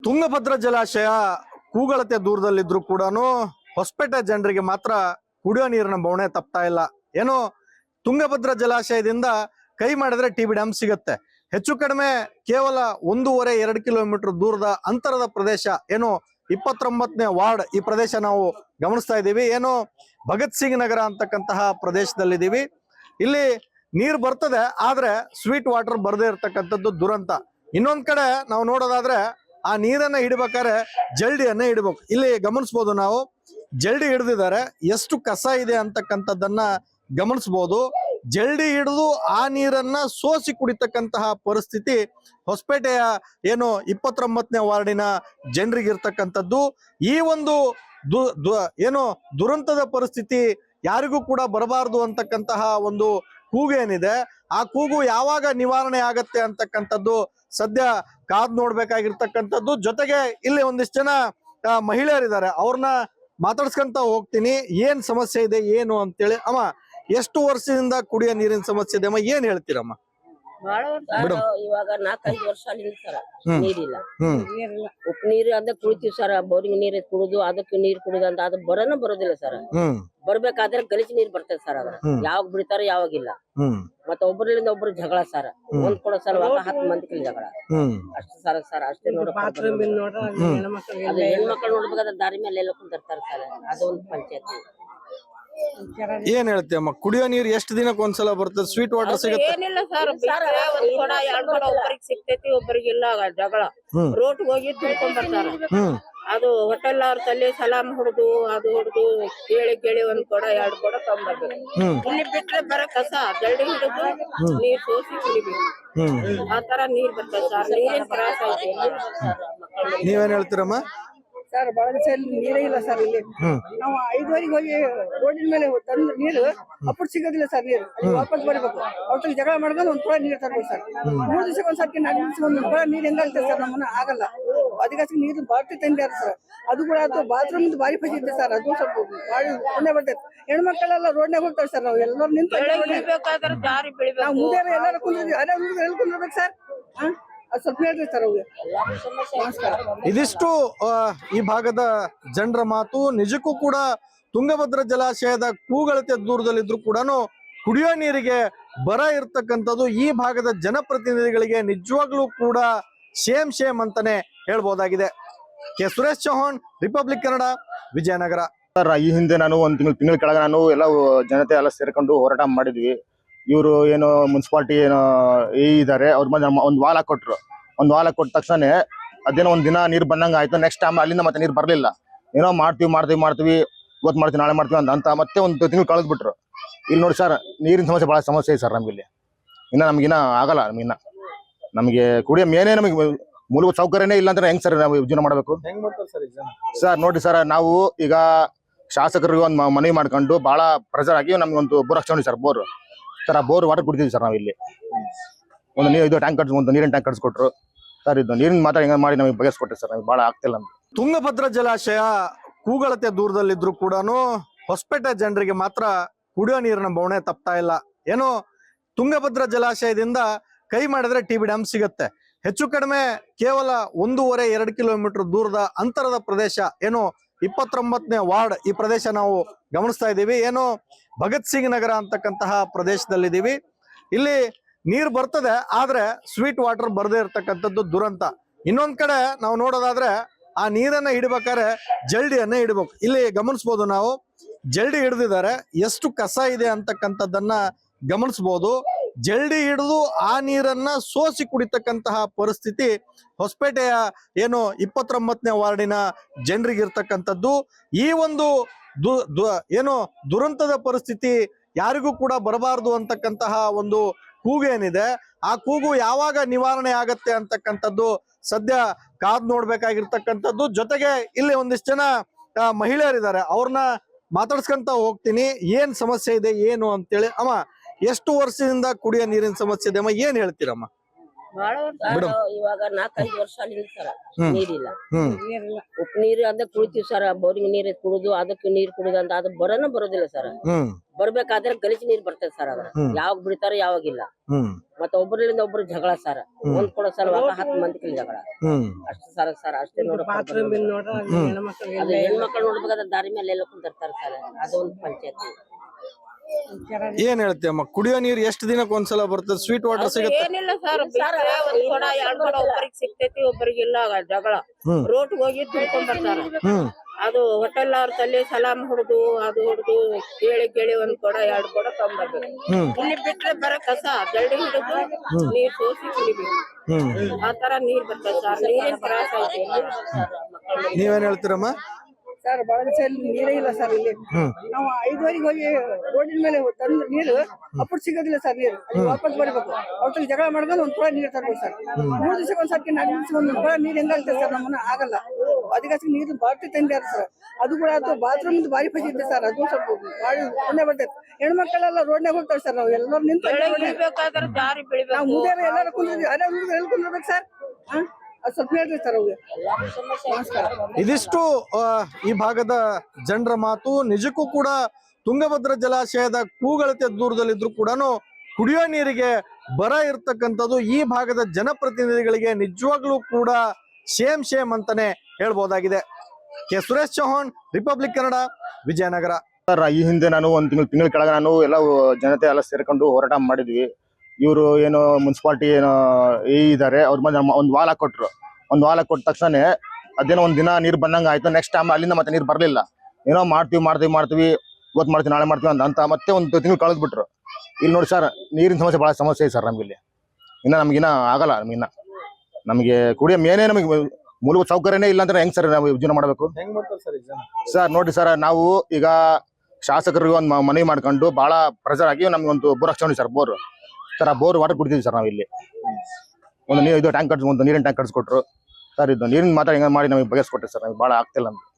ತುಂಗಭದ್ರಾ ಜಲಾಶಯ ಕೂಗಳತೆ ದೂರದಲ್ಲಿದ್ರು ಕೂಡ ಹೊಸಪೇಟೆ ಜನರಿಗೆ ಮಾತ್ರ ಕುಡಿಯೋ ನೀರಿನ ಬವಣೆ ತಪ್ತಾ ಇಲ್ಲ. ಏನೋ ತುಂಗಭದ್ರಾ ಜಲಾಶಯದಿಂದ ಕೈ ಮಾಡಿದ್ರೆ ಟಿಬಿ ಡ್ಯಾಮ್ ಸಿಗುತ್ತೆ. ಹೆಚ್ಚು ಕಡಿಮೆ ಕೇವಲ 1.5-2 ಕಿಲೋಮೀಟರ್ ದೂರದ ಅಂತರದ ಪ್ರದೇಶ ಏನು 29ನೇ ವಾರ್ಡ್ ಈ ಪ್ರದೇಶ ನಾವು ಗಮನಿಸ್ತಾ ಇದ್ದೀವಿ. ಏನು ಭಗತ್ ಸಿಂಗ್ ನಗರ ಅಂತಕ್ಕಂತಹ ಪ್ರದೇಶದಲ್ಲಿದ್ದೀವಿ. ಇಲ್ಲಿ ನೀರು ಬರ್ತದೆ, ಆದ್ರೆ ಸ್ವೀಟ್ ವಾಟರ್ ಬರದೇ ಇರತಕ್ಕಂಥದ್ದು ದುರಂತ. ಇನ್ನೊಂದ್ ಕಡೆ ನಾವು ನೋಡೋದಾದ್ರೆ ಆ ನೀರನ್ನ ಹಿಡಿಬೇಕಾದ್ರೆ ಜಲ್ಡಿಯನ್ನ ಹಿಡ್ಬೇಕು. ಇಲ್ಲಿ ಗಮನಿಸಬಹುದು, ನಾವು ಜಲ್ಡಿ ಹಿಡಿದಿದ್ದಾರೆ, ಎಷ್ಟು ಕಸ ಇದೆ ಅಂತಕ್ಕಂಥದ್ದನ್ನ ಗಮನಿಸಬಹುದು. ಜಲ್ಡಿ ಹಿಡಿದು ಆ ನೀರನ್ನ ಸೋಸಿ ಕುಡಿತಕ್ಕಂತಹ ಪರಿಸ್ಥಿತಿ ಹೊಸಪೇಟೆಯ ಏನು 29ನೇ ವಾರ್ಡಿನ ಜನರಿಗಿರ್ತಕ್ಕಂಥದ್ದು. ಈ ಒಂದು ಏನು ದುರಂತದ ಪರಿಸ್ಥಿತಿ ಯಾರಿಗೂ ಕೂಡ ಬರಬಾರದು ಅಂತಕ್ಕಂತಹ ಒಂದು ಕೂಗು ಏನಿದೆ, ಆ ಕೂಗು ಯಾವಾಗ ನಿವಾರಣೆ ಆಗತ್ತೆ ಅಂತಕ್ಕಂಥದ್ದು ಸದ್ಯ ಕಾದ್ ನೋಡ್ಬೇಕಾಗಿರ್ತಕ್ಕಂಥದ್ದು. ಜೊತೆಗೆ ಇಲ್ಲಿ ಒಂದಿಷ್ಟು ಜನ ಮಹಿಳೆಯರಿದ್ದಾರೆ, ಅವ್ರನ್ನ ಮಾತಾಡ್ಸ್ಕೊಂತ ಹೋಗ್ತೀನಿ. ಏನ್ ಸಮಸ್ಯೆ ಇದೆ ಏನು ಅಂತೇಳಿ. ಅಮ್ಮ, ಎಷ್ಟು ವರ್ಷದಿಂದ ಕುಡಿಯೋ ನೀರಿನ ಸಮಸ್ಯೆ ಇದೆ ಅಮ್ಮ, ಏನ್ ಹೇಳ್ತೀರಮ್ಮ? ಇವಾಗ 4-5 ವರ್ಷ ಸರ ನೀರಿಲ್ಲ. ಉಪ್ಪು ನೀರು ಅಂದ್ರೆ ಕುಡಿತೀವಿ ಸರ್, ಬೋರಿಂಗ್ ನೀರ್ ಕುಡುದು ಅದಕ್ಕೆ ನೀರ್ ಕುಡುದು ಅಂತ ಅದು ಬರೋದಿಲ್ಲ ಸರ್. ಬರ್ಬೇಕಾದ್ರೆ ಗಲೀಜ್ ನೀರ್ ಬರ್ತದೆ ಸರ್. ಅದ್ರ ಯಾವಾಗ ಬಿಡ್ತಾರ ಯಾವಾಗಿಲ್ಲ. ಮತ್ತೆ ಒಬ್ಬರಿಂದ ಒಬ್ರು ಜಗಳ ಸರ್, ಒಂದ್ ಕೊಡೋ ಸಲುವಾಗ 10 ಮಂದಿ ಜಗಳ ಅಷ್ಟು ಸರ್. ಅಷ್ಟೇ ಅದು ಹೆಣ್ಮಕ್ಳು ನೋಡ್ಬೇಕಾದ್ರೆ ದಾರಿ ಮೇಲೆ ಎಲ್ಲ ಕುಂತಿರ್ತಾರೆ ಸರ್. ಅದೊಂದು ಪಂಚಾಯತ್. ಏನ್ ಹೇಳ್ತಿ ಅಮ್ಮ, ಕುಡಿಯೋ ನೀರು ಎಷ್ಟು ದಿನಕ್ಕೆ ಒಂದ್ಸಲ ಬರ್ತದೆ? ಸ್ವೀಟ್ ವಾಟರ್ ಸಿಗುತ್ತೆ? ಏನಿಲ್ಲ ಸರ್, ಒಂದ್ ಕೊಡ 2 ಕೊಡ ಒಬ್ಬರಿಗೆ ಸಿಗ್ತೈತಿ, ಒಬ್ಬರಿಗಿಲ್ಲ. ಜಗಳ ರೋಡ್ ಹೋಗಿ ತುಂಬ್ಕೊಂಡ್ ಬರ್ತಾರ. ಅದು ಹೋಟೆಲ್ ಅವ್ರ ತಲೆ ಸಲಾಮ್ ಹೊಡೆದು ಅದು ಹೊಡೆದು ಕೇಳಿ ಒಂದ್ ಕೊಡ 2 ಕೊಡ ತಗೊಂಡ್ಬರ್ಬೇಕು. ಇಲ್ಲಿ ಬಿಟ್ರೆ ಬರ ಕಸ ಜಲ್ಡಿ ಹಿಡಿದು ನೀರ್ ಸೋಸಿ ಕುಡಿಬೇಕು. ಆ ತರ ನೀರ್ ಬರ್ತದೆ ಸರ್. ನೀರಿನ ತ್ರಾಸ ಐತಿ. ನೀವೇನ್ ಹೇಳ್ತೀರಮ್ಮ? ಸರ್, ಬಳಗಸಲ್ಲಿ ನೀರೇ ಇಲ್ಲ ಸರ್. ಇಲ್ಲಿ ನಾವು 5:30 ಹೋಗಿ ರೋಡಿನ ಮೇಲೆ ತಂದು ನೀರು ಅಪ್ಪು ಸಿಗೋದಿಲ್ಲ ಸರ್. ನೀರು ವಾಪಸ್ ಬರಬೇಕು. ಅವ್ರ ಜಗಳ ಮಾಡ್ಕೊಂಡು ಒಂದ್ ಕೊಡ ನೀರು ತರಬೇಕು ಸರ್. 3 ದಿವಸಕ್ಕೆ ಒಂದ್ಸತಿ 4 ದಿವಸ ಒಂದ್ ಕೊಡ ನೀರು ಹೆಂಗಾಗ್ತದೆ ಸರ್? ನಮ್ಮನ್ನ ಆಗಲ್ಲ. ಅದಕ್ಕೆ ನೀರು ಬಾಟ್ಲಿ ತಂದಿದ್ದಾರೆ ಸರ್. ಅದು ಕೂಡ ಅದು ಬಾತ್ರೂಮ್ ಭಾರಿ ಫಸಿದೆ ಸರ್. ಅದು ಸ್ವಲ್ಪ ಭಾರಿ ಪುಣ್ಯ ಬರ್ತೈತೆ. ಹೆಣ್ಮಕ್ಳೆಲ್ಲ ರೋಡ್ನಾಗ ಹೋಗ್ತಾರೆ ಸರ್. ನಾವು ಎಲ್ಲರೂ ನಿಂತು ನಾವು ಮುದೇರ ಎಲ್ಲರೂ ಕುಂದಿದ್ವಿ. ಅದೇ ಹುಡುಗರು ಎಲ್ಲಿ ಕುಂದಿರ್ಬೇಕು ಸರ್? ಸ್ವಲ್ಪ ಹೇಳ್ರಿ ಸರ್. ಇದಿಷ್ಟು ಈ ಭಾಗದ ಜನರ ಮಾತು. ನಿಜಕ್ಕೂ ಕೂಡ ತುಂಗಭದ್ರಾ ಜಲಾಶಯದ ಕೂಗಳತೆ ದೂರದಲ್ಲಿದ್ರು ಕೂಡ ಕುಡಿಯೋ ನೀರಿಗೆ ಬರ ಇರ್ತಕ್ಕಂಥದ್ದು ಈ ಭಾಗದ ಜನಪ್ರತಿನಿಧಿಗಳಿಗೆ ನಿಜವಾಗ್ಲೂ ಕೂಡ ಶೇಮ್ ಅಂತಾನೆ ಹೇಳ್ಬೋದಾಗಿದೆ. K Suresh Chauhan, Republic Kannada, Vijayanagara. ಈ ಹಿಂದೆ ನಾನು ಒಂದು ತಿಂಗಳ ಕೆಳಗೆ ನಾನು ಎಲ್ಲ ಜನತೆ ಎಲ್ಲ ಸೇರ್ಕೊಂಡು ಹೋರಾಟ ಮಾಡಿದ್ವಿ. ಇವರು ಏನು ಮುನ್ಸಿಪಾಲಿಟಿ ಏನೋ ಇದ್ದಾರೆ, ಅವ್ರ ಮೇಲೆ ಒಂದು ವಾಲ್ ಹಾಕೊಟ್ರು. ಒಂದು ವಾಲ್ ಕೊಟ್ಟ ತಕ್ಷಣ ಅದೇನೋ ಒಂದ್ ದಿನ ನೀರು ಬಂದಂಗ ಆಯ್ತು. ನೆಕ್ಸ್ಟ್ ಟೈಮ್ ಅಲ್ಲಿಂದ ಮತ್ತೆ ನೀರು ಬರ್ಲಿಲ್ಲ. ಏನೋ ಮಾಡ್ತೀವಿ ಇವತ್ತು ಮಾಡ್ತೀವಿ ನಾಳೆ ಮಾಡ್ತೀವಿ ಅಂತ ಮತ್ತೆ ಒಂದು ತಿಂಗಳು ಕಳೆದ್ಬಿಟ್ರು. ಇಲ್ಲಿ ನೋಡಿ ಸರ್, ನೀರಿನ ಸಮಸ್ಯೆ ಬಹಳ ಸಮಸ್ಯೆ ಇದೆ ಸರ್ ನಮ್ಗೆ ಇಲ್ಲಿ. ನಮ್ಗಿನ್ನ ಆಗಲ್ಲ. ನಮಗೆ ಕುಡಿಯೋ ಮೇನೇ ನಮಗೆ ಮೂಲಭೂತ ಸೌಕರ್ಯನೇ ಇಲ್ಲ ಅಂದ್ರೆ ಹೆಂಗ್ ಸರ್ ನಾವು ಜೀವನ ಮಾಡ್ಬೇಕು ಸರ್? ನೋಡಿ ಸರ್, ನಾವು ಈಗ ಶಾಸಕರಿಗೆ ಒಂದು ಮನವಿ ಮಾಡ್ಕೊಂಡು ಬಹಳ ಪ್ರೆಷರ್ ಆಗಿ ನಮ್ಗೆ ಒಂದು ಬೋರ್ ಹಾಕ್ಸ್ಕೊಂಡಿ ಸರ್. ಬೋರ್ ಸರ್, ಆ ಬೋರ್ ವಾಟರ್ ಕುಡಿತೀವಿ ಸರ್ ನಾವು ಇಲ್ಲಿ. ಒಂದು ನೀರಿನ ಟ್ಯಾಂಕ್ ಕಟ್ಸ್ಕೊಟ್ರು ಸರ್. ಇದು ನೀರಿನ ಮಾತ್ರ ಹೆಂಗ ಮಾಡಿ ನಮಗೆ ಬಗೆಹರಿಸ್ಕೊಟ್ರಿ ಸರ್. ನಮ್ಗೆ ಬಹಳ ಆಗ್ತಿಲ್ಲ ನಮ್ಗೆ. ತುಂಗಭದ್ರಾ ಜಲಾಶಯ ಕೂಗಳತೆ ದೂರದಲ್ಲಿದ್ರು ಕೂಡ ಹೊಸಪೇಟೆ ಜನರಿಗೆ ಮಾತ್ರ ಕುಡಿಯೋ ನೀರಿನ ಬವಣೆ ತಪ್ತಾ ಇಲ್ಲ. ಏನೋ ತುಂಗಭದ್ರಾ ಜಲಾಶಯದಿಂದ ಕೈ ಮಾಡಿದ್ರೆ ಟಿಬಿ ಡ್ಯಾಮ್ ಸಿಗುತ್ತೆ. ಹೆಚ್ಚು ಕಡಿಮೆ ಕೇವಲ 1.5-2 ಕಿಲೋಮೀಟರ್ ದೂರದ ಅಂತರದ ಪ್ರದೇಶ ಏನು 29ನೇ ವಾರ್ಡ್ ಈ ಪ್ರದೇಶ ನಾವು ಗಮನಿಸ್ತಾ ಇದ್ದೀವಿ. ಏನು ಭಗತ್ ಸಿಂಗ್ ನಗರ ಅಂತಕ್ಕಂತಹ ಪ್ರದೇಶದಲ್ಲಿದ್ದೀವಿ. ಇಲ್ಲಿ ನೀರು ಬರ್ತದೆ, ಆದ್ರೆ ಸ್ವೀಟ್ ವಾಟರ್ ಬರದೇ ಇರತಕ್ಕಂಥದ್ದು ದುರಂತ. ಇನ್ನೊಂದ್ ಕಡೆ ನಾವು ನೋಡೋದಾದ್ರೆ ಆ ನೀರನ್ನ ಹಿಡಿಬೇಕಾದ್ರೆ ಜಲ್ಡಿಯನ್ನ ಹಿಡ್ಬೇಕು. ಇಲ್ಲಿ ಗಮನಿಸಬಹುದು, ನಾವು ಜಲ್ಡಿ ಹಿಡಿದಿದ್ದಾರೆ, ಎಷ್ಟು ಕಸ ಇದೆ ಅಂತಕ್ಕಂಥದ್ದನ್ನ ಗಮನಿಸಬಹುದು. ಜಲ್ಡಿ ಹಿಡಿದು ಆ ನೀರನ್ನ ಸೋಸಿ ಕುಡಿತಕ್ಕಂತಹ ಪರಿಸ್ಥಿತಿ ಹೊಸಪೇಟೆಯ ಏನು 29ನೇ ವಾರ್ಡಿನ ಜನರಿಗಿರ್ತಕ್ಕಂಥದ್ದು. ಈ ಒಂದು ಏನು ದುರಂತದ ಪರಿಸ್ಥಿತಿ ಯಾರಿಗೂ ಕೂಡ ಬರಬಾರದು ಅಂತಕ್ಕಂತಹ ಒಂದು ಕೂಗು ಏನಿದೆ, ಆ ಕೂಗು ಯಾವಾಗ ನಿವಾರಣೆ ಆಗತ್ತೆ ಅಂತಕ್ಕಂಥದ್ದು ಸದ್ಯ ಕಾದ್ ನೋಡ್ಬೇಕಾಗಿರ್ತಕ್ಕಂಥದ್ದು. ಜೊತೆಗೆ ಇಲ್ಲಿ ಒಂದಿಷ್ಟು ಜನ ಮಹಿಳೆಯರಿದ್ದಾರೆ, ಅವ್ರನ್ನ ಮಾತಾಡ್ಸ್ಕೊಂತ ಹೋಗ್ತೀನಿ. ಏನ್ ಸಮಸ್ಯೆ ಇದೆ ಏನು ಅಂತೇಳಿ. ಅಮ್ಮ, ಎಷ್ಟು ವರ್ಷದಿಂದ ಕುಡಿಯೋ ನೀರಿನ ಸಮಸ್ಯೆ ಇದೆ ಅಮ್ಮ, ಏನ್ ಹೇಳ್ತೀರಮ್ಮ? ಬಹಳ ವರ್ಷ ಬಿಡು. ಇವಾಗ 4-5 ವರ್ಷ ಅಲ್ಲಿಂದ ಸರ್ ಹ್ಮ್. ನೀರಿಲ್ಲ. ಹ್ಮ್ ಉಪ್ಪು ನೀರು ಅದ ಕುಡಿತೀವಿ ಸರ್, ಬೋರಿಂಗ್ ನೀರ್ ಕುಡುದು ಅದಕ್ಕೆ ನೀರ್ ಕುಡುದು ಅಂತ ಅದು ಬರೋದಿಲ್ಲ ಸರ್. ಹ್ಮ್ ಬರ್ಬೇಕಾದ್ರೆ ಗಲೀಜ್ ನೀರ್ ಬರ್ತದೆ ಸರ್. ಅದ್ರ ಯಾವಾಗ ಬಿಡ್ತಾರ ಯಾವಾಗಿಲ್ಲ. ಹ್ಮ್ ಮತ್ತೆ ಒಬ್ಬರಿಂದ ಒಬ್ರು ಜಗಳ ಸರ್. ಒಂದ್ ಕೊಡೋ ಸಲುವಾಗ 10 ಮಂದಿ ಜಗಳ ಹ್ಮ್ ಅಷ್ಟು ಸರ್ ಅಷ್ಟೇ ನೋಡಕ್ ಅದು ಹೆಣ್ಮಕ್ಳು ನೋಡ್ಬೇಕಾದ್ರೆ ದಾರಿ ಮೇಲೆ ಎಲ್ಲ ಕುಂತಿರ್ತಾರೆ ಸರ್. ಅದೊಂದು ಪಂಚಾಯತ್. ಏನ್ ಹೇಳ್ತೀಯಮ್ಮ, ಕುಡಿಯೋ ನೀರು ಎಷ್ಟು ದಿನಕ್ಕೆ ಒಂದ್ಸಲ ಬರ್ತದೆ? ಸ್ವೀಟ್ ವಾಟರ್ ಸಿಗುತ್ತೆ? ಏನಿಲ್ಲ ಸರ್, ಒಂದ್ ಕೊಡ 2 ಕೊಡ ಒಬ್ಬರಿಗೆ ಸಿಗ್ತೈತಿ, ಒಬ್ಬರಿಗಿಲ್ಲ. ಜಗಳ ಹ್ಮ್. ರೋಡ್ ಹೋಗಿ ತುಂಬ್ಕೊಂಡ್ ಬರ್ತಾರ. ಹ್ಮ್ ಅದು ಹೋಟೆಲ್ ಅವ್ರ ತಲೆ ಸಲಾಮ್ ಹೊಡ್ದು ಅದು ಹೊಡ್ದು ಕೇಳಿ ಒಂದ್ ಕೊಡ 2 ಕೊಡ ತಗೊಂಡ್ಬರ್ಬೇಕು. ಹ್ಮ್ ಇಲ್ಲಿ ಬಿಟ್ರೆ ಬರ ಕಸ ಜಲ್ಡಿ ಹಿಡಿದು ನೀರ್ ಸೋಸಿ ಕುಡಿಬೇಕು. ಹ್ಮ್ ಆ ತರ ನೀರ್ ಬರ್ತದೆ ಸರ್. ನೀರಿನ ತ್ರಾಸ ಐತಿ ಮಕ್ಕಳು. ನೀವೇನ್ ಹೇಳ್ತೀರಮ್ಮ? ಸರ್ ಬಹಳ ದಿವಸ ಇಲ್ಲಿ ನೀರೇ ಇಲ್ಲ ಸರ್ ಇಲ್ಲಿ. ನಾವು 5 ಹೋಗಿ ರೋಡಿನ ಮೇಲೆ ತಂದು ನೀರು ಅప్పుడు ಸಿಗೋದಿಲ್ಲ ಸರ್. ನೀರು ಅಲ್ಲಿ ವಾಪಸ್ ಬರಬೇಕು. ಅವ್ರ ಜಗಳ ಮಾಡ್ಕೊಂಡು ಒಂದ್ ಕೊಡ ನೀರು ತರ್ಬೇಕು ಸರ್. 3 ದಿವಸಕ್ಕೆ ಒಂದ್ಸತಿ 4 ದಿವಸ ಒಂದ್ ಕೊಡ ನೀರು ಹೆಂಗಾಗ್ತದೆ ಸರ್? ನಮ್ಮನ್ನ ಆಗಲ್ಲ. ಅದಕ್ಕೆ ನೀರು ಬಾಟ್ಲಿ ತಂದ್ಯಾರ ಸರ್. ಅದು ಕೂಡ ಅದು ಬಾತ್ರೂಮ್ ಬಾರಿ ಫಸಿದೆ ಸರ್. ಅದು ಸ್ವಲ್ಪ ಬಾರಿ ಪುಣ್ಯ ಬರ್ತೈತೆ. ಹೆಣ್ಮಕ್ಳೆಲ್ಲ ರೋಡ್ನಾಗ ಹೋಗ್ತಾರೆ ಸರ್. ನಾವು ಎಲ್ಲರೂ ನಿಂತು ಇಳಿಬೇಕಾದ್ರೆ ದಾರಿ ನಾವು ಬೆಳಿಬೇಕು. ಮುದೇರು ಎಲ್ಲರೂ ಕುಂದಿದ್ವಿ. ಅದೇ ಹುಡುಗರು ಎಲ್ಲಿ ಕುಂದಿರ್ಬೇಕು ಸರ್? ಅದು ಸ್ವಲ್ಪ ಹೇಳ್ರಿ ಸರ್ ಅವ್ರಿಗೆ. ನಮಸ್ಕಾರ. ಇದಿಷ್ಟು ಈ ಭಾಗದ ಜನರ ಮಾತು. ನಿಜಕ್ಕೂ ಕೂಡ ತುಂಗಭದ್ರಾ ಜಲಾಶಯದ ಕೂಗಳತೆ ದೂರದಲ್ಲಿದ್ರು ಕೂಡ ಕುಡಿಯೋ ನೀರಿಗೆ ಬರ ಇರ್ತಕ್ಕಂಥದ್ದು ಈ ಭಾಗದ ಜನಪ್ರತಿನಿಧಿಗಳಿಗೆ ನಿಜವಾಗ್ಲೂ ಕೂಡ ಶೇಮ್ ಅಂತಾನೆ ಹೇಳ್ಬೋದಾಗಿದೆ. K Suresh Chauhan, Republic Kannada, Vijayanagara. Sir ಈ ಹಿಂದೆ ನಾನು ಒಂದ್ ತಿಂಗಳ ಕೆಳಗೆ ನಾನು ಎಲ್ಲ ಜನತೆ ಎಲ್ಲ ಸೇರ್ಕೊಂಡು ಹೋರಾಟ ಮಾಡಿದ್ವಿ. ಇವರು ಏನು ಮುನ್ಸಿಪಾಲ್ಟಿ ಏನೋ ಇದ್ದಾರೆ, ಅವ್ರ ಬಂದು ಒಂದು ವಾಲ್ ಹಾಕೊಟ್ರು. ಒಂದು ವಾಲ್ ಕೊಟ್ಟ ತಕ್ಷಣ ಅದೇನೋ ಒಂದ್ ದಿನ ನೀರು ಬಂದಂಗ ಆಯ್ತು. ನೆಕ್ಸ್ಟ್ ಟೈಮ್ ಅಲ್ಲಿಂದ ಮತ್ತೆ ನೀರು ಬರ್ಲಿಲ್ಲ. ಏನೋ ಮಾಡ್ತೀವಿ ಇವತ್ತು ಮಾಡ್ತೀವಿ ನಾಳೆ ಮಾಡ್ತೀವಿ ಅಂತ ಮತ್ತೆ ಒಂದು ತಿಂಗಳು ಕಳೆದ್ಬಿಟ್ರು. ಇಲ್ಲಿ ನೋಡಿ ಸರ್, ನೀರಿನ ಸಮಸ್ಯೆ ಬಹಳ ಸಮಸ್ಯೆ ಇದೆ ಸರ್ ನಮ್ಗಿಲ್ಲಿ. ನಮ್ಗಿನ್ನ ಆಗಲ್ಲ. ನಮಗೆ ಕುಡಿಯೋ ಮೇನೇ ನಮಗೆ ಮೂಲಭೂತ ಸೌಕರ್ಯನೇ ಇಲ್ಲ ಅಂದ್ರೆ ಹೆಂಗ್ ಸರ್ ನಾವು ಜೀವನ ಮಾಡಬೇಕು? ಹೆಂಗ್ ಮಾಡ್ತಾರೆ ಸರ್ ಜನ? ಸರ್ ನೋಡಿ ಸರ್, ನಾವು ಈಗ ಶಾಸಕರಿಗೆ ಒಂದು ಮನವಿ ಮಾಡ್ಕೊಂಡು ಬಹಳ ಪ್ರೆಷರ್ ಆಗಿ ನಮ್ಗೆ ಒಂದು ಬೋರ್ ಹಾಕ್ಸ್ಕೊಂಡಿ ಸರ್. ಬೋರ್ ಸರ್, ಆ ಬೋರ್ ವಾಟರ್ ಕುಡಿತೀವಿ ಸರ್. ನಾವು ಇಲ್ಲಿ ಒಂದು ನೀರಿನ ಟ್ಯಾಂಕ್ ಕಟ್ಸ್ಕೊಟ್ರು ಸರ್. ಇದು ನೀರಿನ ಮಾತ್ರ ಹೆಂಗ ಮಾಡಿ ನಮಗೆ ಬಗೆಹರಿಸ್ಕೊಟ್ರಿ ಸರ್. ನಮ್ಗೆ ಬಹಳ ಆಗ್ತಿಲ್ಲ ನಮ್ಗೆ.